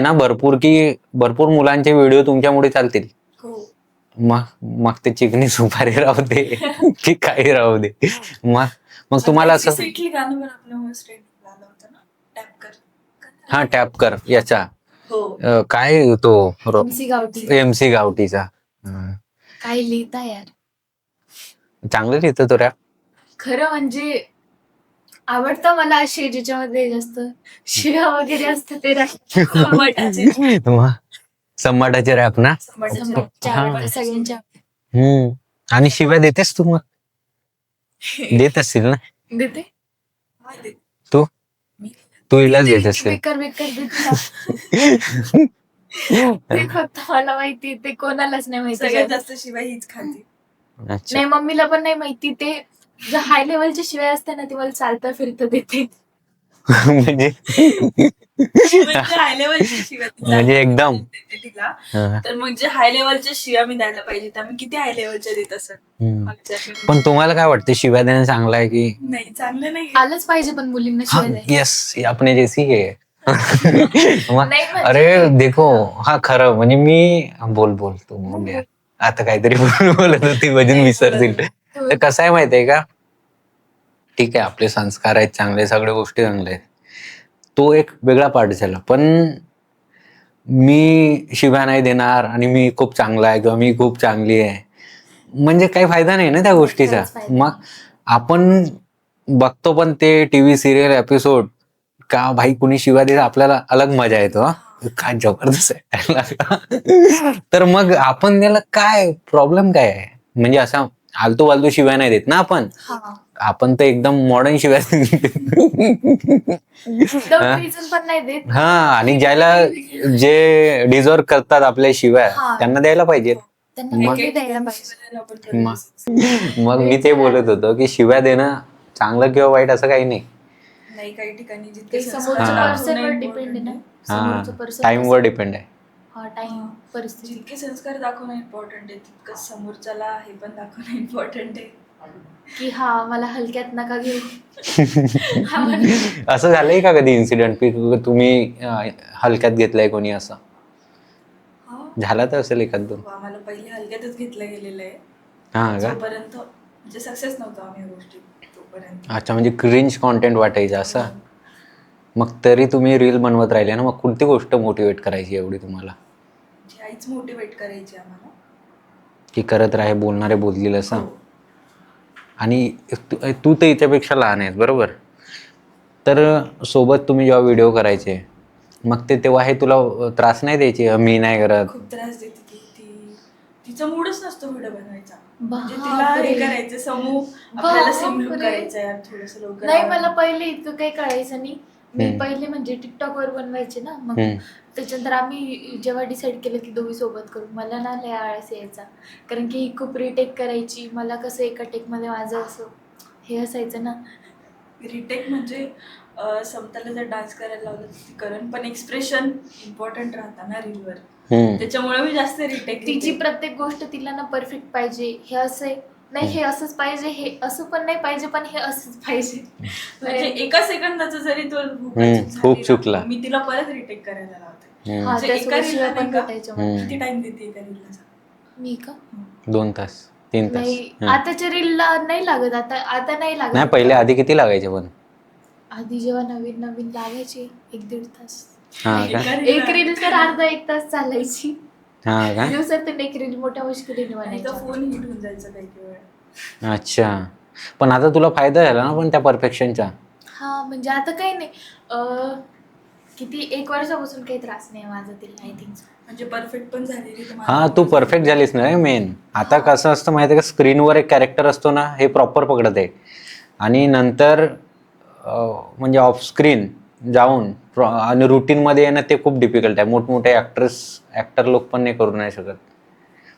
ना भरपूर मुलांचे व्हिडिओ तुमच्यामुळे चालतील. हो. मग ते चिकनी सुपारी राहू दे की काही राहू दे. मग तुम्हाला असं सिटली गाणं पण आपल्यामुळे ट्रेंडिंग झालं होतं ना, टॅप कर. हा टॅप कर याचा हो. काय तो MC गावठी. MC गावठीचा काय लिहिता यार, चांगलं लिहितो तो रॅप. खरं म्हणजे आवडतं मला असे ज्याच्यामध्ये जास्त शिव्या वगैरे असतं ते संभाटाचे. सम्राटाचे रॅप ना. सगळ्यांच्या आणि शिव्या देतेस तू? मग देत असतील ना देते. तू हिलाच देत असेल. बेकार देते ते फक्त मला माहिती, ते कोणालाच नाही माहिती. सगळ्यात जास्त शिवाय हीच खाते. अच्छा. नाही, मम्मीला पण नाही माहिती. ते जर हाय लेवलच्या शिवाय असते ना, ती मला चालता फिरता देते. म्हणजे हाय लेवलची शिव्या म्हणजे एकदम तिला. तर म्हणजे हाय लेवलच्या शिव्या मी द्यायला पाहिजे, त्यामुळे किती हाय लेवलच्या देत असत. पण तुम्हाला काय वाटतं, शिव्या देणं चांगलं आहे की नाही? चांगलं नाही. आलंच पाहिजे पण मुलींना शिवाय द्यायला. यस, अपने जैसी है. नाही म्हणजे अरे देखो, हा खरं म्हणजे मी बोल तू बोल यार. आता काहीतरी बोलत होती भजन विसरतील. तर कसं आहे माहितीये का, ठीक आहे आपले संस्कार आहेत चांगले, सगळ्या गोष्टी चांगल्या आहेत, तो एक वेगळा पार्ट झाला. पण मी शिव्या नाही देणार आणि मी खूप चांगला आहे किंवा मी खूप चांगली आहे, म्हणजे काही फायदा नाही ना त्या गोष्टीचा. मग आपण बघतो पण ते टीव्ही सिरियल एपिसोड का भाई, कुणी शिव्या देत आपल्याला अलग मजा येतो. काय जबरदस्त आहे. तर मग आपण त्याला काय प्रॉब्लेम काय आहे, म्हणजे असा आलतू फालतू शिव्या नाही देत ना आपण तर एकदम मॉडर्न शिव्या पण नाही देत. हा, आणि ज्याला जे डिझर्व करतात आपल्या शिव्या त्यांना द्यायला पाहिजे. मग मी ते बोलत होतो की शिव्या देणं चांगलं किंवा वाईट असं काही नाही. काही ठिकाणी जितके टाइमवर डिपेंड आहे. जितके संस्कार दाखवणं इम्पॉर्टंट आहे, तितकं समोरच्याला हे पण दाखवणं इम्पॉर्टंट आहे की मला हलक्यात नका घेऊ. असं झालंय का कधी इन्सिडेंट की तुम्ही हलक्यात घेतलंय कोणी, असं झाला तर असेल एखाद दोन? आम्हाला पहिले हलक्यातच घेतलं गेलेलं आहे. हा का? जोपर्यंत म्हणजे सक्सेस नव्हतो आम्ही गोष्टी तोपर्यंत. अच्छा, म्हणजे क्रिंज कॉन्टेंट वाटायचं असं. मग तरी तुम्ही रील बनवत राहिले ना. मग कोणती गोष्ट मोटिवेट करायची एवढी तुम्हाला? आईच मोटिवेट करायची आम्हाला की करत राहे, बोलणारे बोलतील असं. आणि तू तर याच्यापेक्षा लहान आहेस बरोबर. तर सोबत तुम्ही जेव्हा व्हिडिओ करायचे मग तेव्हा हे तुला त्रास नाही द्यायची? मी नाही करत. खूप त्रास देते तिचा मूडच नसतो व्हिडिओ बनवायचा. म्हणजे तिला हे करायचं समूह आपल्याला सिमलूक करायचं यार थोडंसं लवकर. नाही, मला पहिले इतकं काही कळायचं नाही. मी पहिले म्हणजे टिकटॉक वर बनवायचे ना, मग त्याच्यानंतर आम्ही जेव्हा डिसाईड केलं की दोघी सोबत करू, मला ना लय आळस यायचा, कारण की ही खूप रिटेक करायची. मला कसं एका टेकमध्ये माझं असं हे असायचं ना. रिटेक म्हणजे समताला जर डान्स करायला लावलं तर ती करण, पण एक्सप्रेशन इम्पॉर्टंट राहतात ना रीलवर, त्याच्यामुळे मी जास्त रिटेक. तिची प्रत्येक गोष्ट तिला ना परफेक्ट पाहिजे. हे असं नाही, हे असंच पाहिजे, हे असं पण नाही पाहिजे, पण हे असंच पाहिजे. म्हणजे एका सेकंदाचा जरी तो खूप चुकला मी तिला परत रिटेक करायला लावते. किती टाइम देते एका रीलला? मी का 2 तास 3 तास. नाही, आताच्या रीलला नाही लागत. आता नाही लागत. नाही, पहिले आधी किती लागायचे? पण आधी जेव्हा नवीन लागायचे 1-1.5 तास. एक रील तर अर्धा 1 तास चालायची. हा का? दिवसातून एक रील मोठ्या मुश्किलीने बनायचा. फोन हिट होऊन जायचा काही वेळ. अच्छा, पण आता तुला फायदा झाला ना पण त्या परफेक्शनचा? हा, म्हणजे आता काही नाही. किती 1 वर्षापासून काही त्रास नाही माझा तिला. आय थिंक म्हणजे परफेक्ट पण झालेली. हा, तू परफेक्ट झालीस ना मेन. आता कसं असतं माहिती आहे का, स्क्रीनवर एक कॅरेक्टर असतो ना, हे प्रॉपर पकडत आहे, आणि नंतर म्हणजे ऑफ स्क्रीन जाऊन आणि रुटीनमध्ये येणं ते खूप डिफिकल्ट आहे. मोठमोठे ॲक्टर लोक पण नाही करू नाही शकत.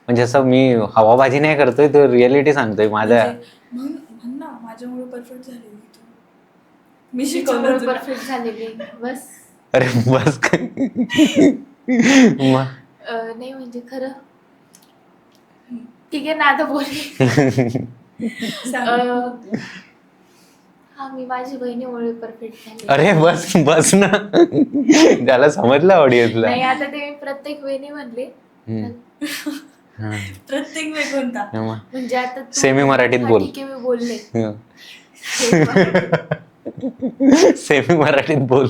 म्हणजे असं मी हवाबाजी नाही करतोय, तर रिअलिटी सांगतोय माझ्या. माझ्यामुळे परफेक्ट झालेली मी शिकवलं परफेक्ट झालेली बस. अरे बस. नाही म्हणजे खरं ठीक आहे ना, आता बोल. हा मी माझी बहिणीमुळे परफेक्ट झाले. अरे बस बस ना. त्याला समजलं ऑडियन्सला. नाही आता ते मी प्रत्येक वेळी म्हणले. प्रत्येक वेळ कोणता? म्हणजे आता सेमी मराठीत बोल. ठीक आहे मी बोलले. सेमी मराठीत बोल.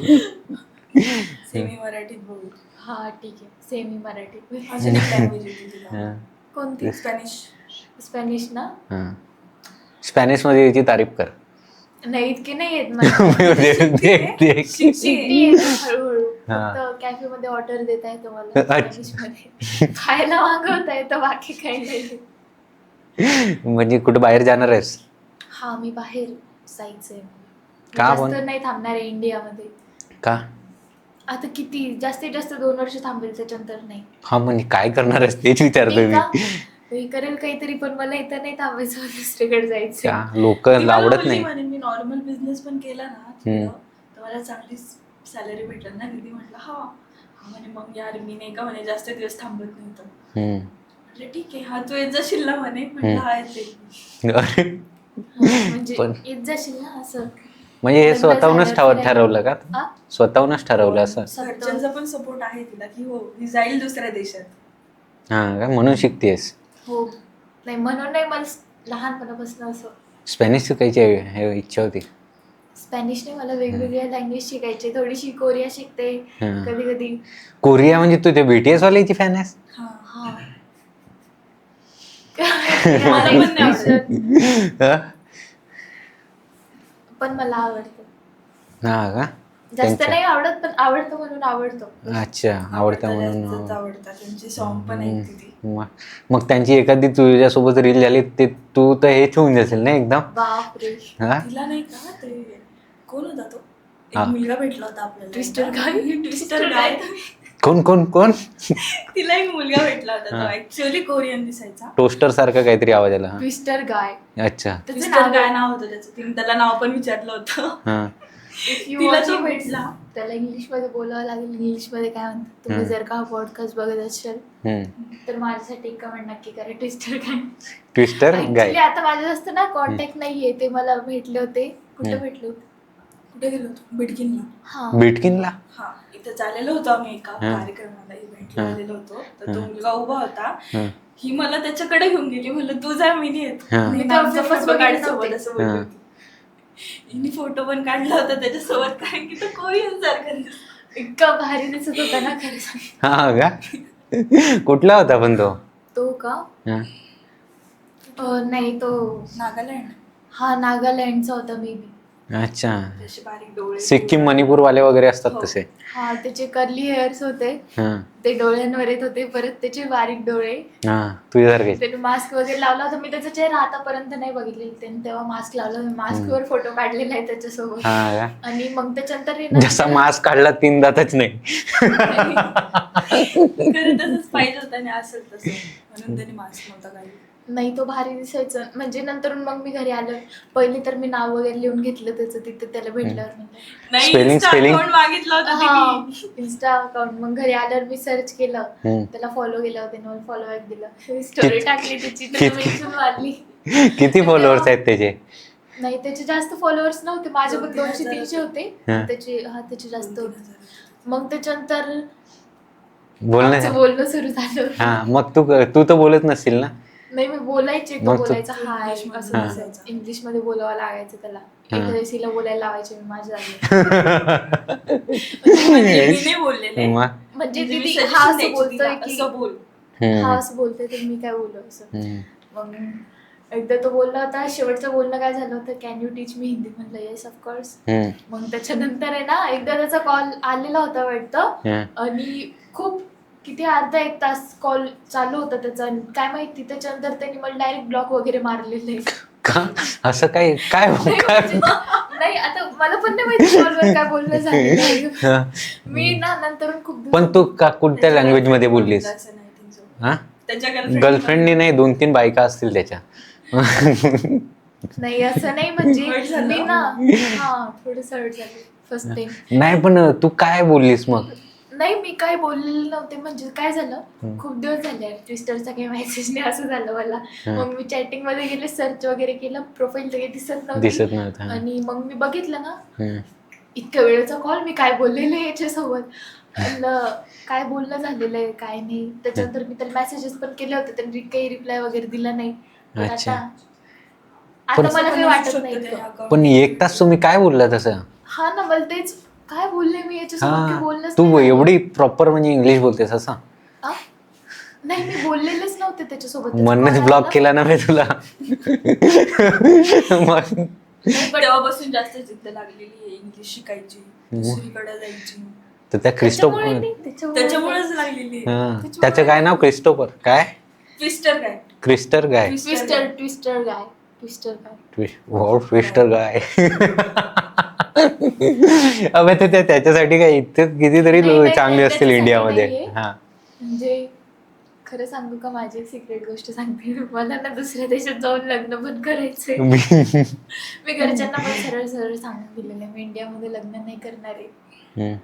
सेमी मराठीत बोल. हा ठीक आहे सेमी मराठीत. अजून एक लँग्वेज होती तुला. कोणती? स्पॅनिश. स्पॅनिश ना? स्पॅनिश मध्ये याची तारीफ कर. नाही इतकी नाही येत मला. देख. हळूहळू फक्त कॅफे मध्ये ऑर्डर देता येतो मला स्पॅनिश मध्ये. खायला मागवता येतं बाकी काही नाही. म्हणजे कुठं बाहेर जाणार आहेस? हा मी बाहेर जायचंय. का पण? जास्त नाही थांबणार आहे इंडियामध्ये. का? आता किती जास्तीत जास्त 2 वर्ष थांबेल त्याच्यानंतर नाही. हा म्हणजे काय करणार आहेस तेच विचारतोय मी. मी करेल काहीतरी पण मला इथं नाही थांबायचं दुसरीकडे जायचं. का लोक आवडत नाही. म्हणे मी नॉर्मल बिझनेस पण केला ना थोडं, तर मला चांगली सॅलरी भेटल ना. दीदी म्हटलं हा म्हणे मग यार मी नाही का म्हणे जास्त दिवस थांबत नाही तर. म्हटलं ठीक आहे हा तू येत जाशील ना म्हणे. म्हटलं हा येते. म्हणजे पण- येत जाशील ना असं. म्हणजे हे लग्न स्वतःहूनच झालं, ठरवलं का? हा? स्वतःहूनच ठरवलं असं? घरच्यांचा पण सपोर्ट आहे तिला की हो ही जाईल दुसऱ्या देशात. हा का म्हणून शिकतेस? हो नाही म्हणून नाही मला लहानपणापासून असं. स्पॅनिश शिकायची इच्छा होती? स्पॅनिश नाही मला वेगवेगळ्या लँग्वेज शिकायचे. थोडीशी कोरिया शिकते हा. कधी कधी. कोरिया म्हणजे तू ते BTS वाल्याची फॅन आहेस? हा हा मला पण नाही आवडत. हा पण मला आवडतं. का? जास्त त्यांच्या- नाही आवडत पण आवडतं म्हणून आवडतो. अच्छा आवडतं म्हणून. आवडतात त्यांचे सॉन्ग पण ऐकते ती. मग त्यांची एखादी तुझ्यासोबत रील झाली ते तू तर हेच होऊन जाशील ना एकदम. बापरे. हा? तिला नाही का ते कोण होता तो एक हा. मुलगा भेटला होता आपल्याला. ट्विस्टर एकदा. गाय. ट्विस्टर गाय. कोण कोण कोण? तिला एक मुलगा भेटला होता हा. तो ऍक्च्युअली कोरियन दिसायचा. टोस्टर सारखा काहीतरी आवाज आला. ट्विस्टर गाय. अच्छा. त्याचं ट्विस्टर नाव गाय नाव होतं त्याचं. तिने त्याला नाव पण विचारलं होतं. हा If you तिला watch तो it, भेटला. त्याला इंग्लिश मध्ये बोलावं लागेल. इंग्लिश मध्ये काय म्हणतात तुम्ही जर का पॉडकास्ट बघत असाल तर माझ्यासाठी कमेंट नक्की करा. ट्विस्टर गाय. ट्विस्टर गाय. ऍक्च्युली आता माझं जास्त ना कॉन्टॅक्ट नाहीये. ते मला भेटले होते. कुठे भेटले होते? कुठे गेलो होतो? बिडकिनला. हा बिटकिनला? हा इथं चाललेलो होतो आम्ही एका हा. कार्यक्रमाला इव्हेंटला हा. आलेलो होतो. तर तो मुलगा उभा होता. हा. ही मला त्याच्याकडे घेऊन गेली. म्हणलं तू जा मी नाही येत. हा. मी तर आमचा वापस फोटो काढ बघितलं सोबत नव्हते. असं बोलली हा. होती. हिने फोटो पण काढला होता त्याच्यासोबत कारण की तो कोरियन सारखा दिसतो. इतका भारी दिसत होता ना खरं सांग. हा का? कुठला होता पण तो? तो का? हा. नाही तो नागालँड. हा नागालँडचा होता मे बी. अच्छा. त्याचे बारीक डोळे. सिक्कीम मणिपूर वाले वगैरे असतात हो. तसे. हा त्याचे कर्ली हेअर्स होते. हा ते डोळ्यांवर येत होते. परत त्याचे बारीक डोळे. हा तुझ्यासारखे. त्याने मास्क वगैरे लावला होता. मी त्याचा चेहरा आतापर्यंत नाही बघितले. त्याने तेव्हा मास्क लावला. मी मास्कवर फोटो काढलेला आहे त्याच्यासोबत. हा का? आणि मग त्याच्यानंतर आहे ना जसा मास्क काढला 3 दातच नाही. खरं तसंच पाहिजे होतं आणि असेल तसं म्हणून त्याने मास्क नव्हता काढला. नाही तो भारी दिसायचं. म्हणजे नंतर मग मी घरी आलं. पहिले तर मी नाव वगैरे लिहून घेतलं त्याचं तिथे त्याला भेटल्यावर. नाही Spelling- Insta spelling? account मागितलं होतं तिने. Insta account. मग घरी आल्यावर मी सर्च केलं. त्याला फॉलो केलं. त्याने मला फॉलो बॅक दिलं. स्टोरी टाकली त्याची. त्याला मेन्शन मारली. किती फॉलोअर्स आहेत त्याचे? नाही त्याचे जास्त फॉलोअर्स नव्हते. माझे पण 2,000 200-300 होते. हा. त्याचे जास्त होते. मग त्याच्यानंतर बोलणं आमचं बोलणं सुरू झालं. हा मग तू तर बोलत नसशील ना? नाही मी बोलायचे. तो मग तू- बोलायचा हाय इंग्लिशमध्ये असं हा. बोलायचं. इंग्लिश मध्ये बोलावं लागायचं त्याला. हा. एखाद्या सीला बोलायला लावायचे मी माझ्या जागी. म्हणजे मी नाही बोललेले. मग? म्हणजे म्हणजे मी दीदी suggestion हा असं द्यायची बोलतोय तिला, की असं बोल. हा असं बोलतोय तर मी काय बोलू असं. मग एकदा तो बोलला होता. शेवटचं बोलणं काय झालं होतं can you teach me Hindi. म्हणलं येस ऑफकोर्स. मग त्याच्यानंतर आहे ना एकदा त्याचा कॉल आलेला होता वाटतं. आणि खूप किती अर्धा 1 तास कॉल चालू होता त्याचा. काय माहिती त्याच्यानंतर त्यांनी मला डायरेक्ट ब्लॉक वगैरे मारलेले. का असं काय काय नाही आता मला पण नाही माहिती कॉलवर काय बोलणं झालं. मी ना नंतर खूप पण तू कोणत्या लँग्वेज मध्ये बोललीस? असं नाही त्यांचं. हा त्याच्या गर्लफ्रेंडने नाही 2-3 बायका असतील त्याच्या. नाही असं नाही म्हणजे Hurt झालं. मी ना हा थोडं हर्ट झालं फर्स्ट टाइम. नाही पण तू काय बोललीस मग? नाही मी काय बोललेले नव्हते, म्हणजे काय झालं हम्म. खूप दिवस झाले ट्विस्टरचा काही मेसेज नाही असं झालं मला. हम्म. मग मी चॅटिंग मध्ये गेले, सर्च वगैरे केलं, प्रोफाईल काही दिसत नव्हती. दिसत नव्हतं. हा. आणि मग मी बघितलं ना, हम्म. इतक्या वेळेचा कॉल, मी काय बोललेले याच्यासोबत, अन काय बोलणं झालेलं आहे काय नाही. त्याच्यानंतर मी त्याला मेसेजेस पण केले होते, त्यांनी काही रिप्लाय वगैरे दिला नाही. पण अच्छा. आता मला काही वाटत नाही इतकं. पण 1 तास तुम्ही काय बोलला तसं? हा ना, मला तेच काय बोलले मी याच्यासोबत, काही हा, बोलणंच तू नाही झालं. एवढी प्रॉपर म्हणजे इंग्लिश बोलतेस असं? आ? नाही मी बोललेलेच नव्हते त्याच्यासोबत. त्याचा म्हणूनच call ब्लॉक आला केला ना मी तुला. मग नाही पण तेव्हापासून जास्त जिद्द लागलेली आहे इंग्लिश शिकायची, दुसरीकडे जायची. तर त्या त्याच्यामुळे क्रिस्टोफर, नाही, त्याच्यामुळे त्याच्यामुळेच लागलेली आहे. हा, त्याचं काय नाव? क्रिस्टोफर काय? ट्विस्टर काय? क्रिस्टर गाय? ट्विस्टर ट्विस्टर गाय, ट्विस्टर गाय. ट्विस्टर गाय. अबे ते त्याच्यासाठी काय इथे कितीतरी नाही, नाही, चांगले नाही, असतील त्याच्यासाठी इंडियामध्ये. नाहीये. हा. म्हणजे खरं सांगू का, माझी एक सिक्रेट गोष्ट सांगते. मला ना दुसऱ्या देशात जाऊन लग्न पण करायचंय. मी घरच्यांना पण सरळ सरळ सांगून दिलेलं आहे, मी इंडियामध्ये लग्न नाही करणार आहे. हम्म.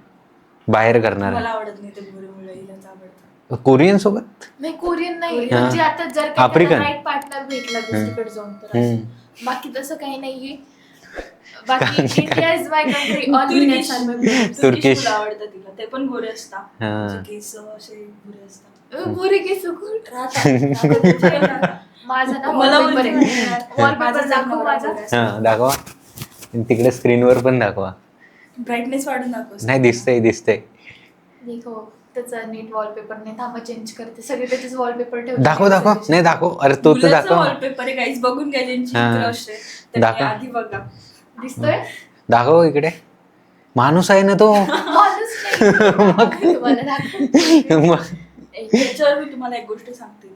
बाहेर करणार मला आहे. आवडत नाही ते गोरे हिलाच आवडतं. कोरियन सोबत? नाही कोरियन नाही, कोरियन. म्हणजे आता जर काही आफ्रिकन? राईट पार्टनर भेटला दुसरीकडे जाऊन तर असं. हम्म. बाकी तसं काही नाहीये. बाकी India is my country, all Indians are my Turkish. Turkish मुलं आवडतं तिला, ते पण गोरे असतात. हा. म्हणजे केस असे गोरे असतात. पुरे की सुकून राहतात. माझा ना मला वॉलपेपर बोलते आहे. ना, वॉलपेपर माझा दाखव जन्म माझा. गोरा असतो. हा, दाखवा. तिकडे स्क्रीनवर पण दाखवा. ब्राईटनेस वाढून दाखव. नाही, दिसतंय दिसतंय. देखो त्याचा नीट वॉलपेपर नाही, थांबा चेंज करते. सगळे त्याचेच वॉलपेपर ठेवले. दाखव. नाही दाखव. अरे तो तर दाखव. वॉलपेपर आहे गाईज, बघून घ्या ज्यांची हा. क्रश आहे तर दाखव. ते आधी बघा. दिसतोय दाखव इकडे. माणूस आहे ना तो. माणूस नाही. तुम्हाला दाखवते. मग एक त्याच्यावर मी तुम्हाला एक गोष्ट सांगते.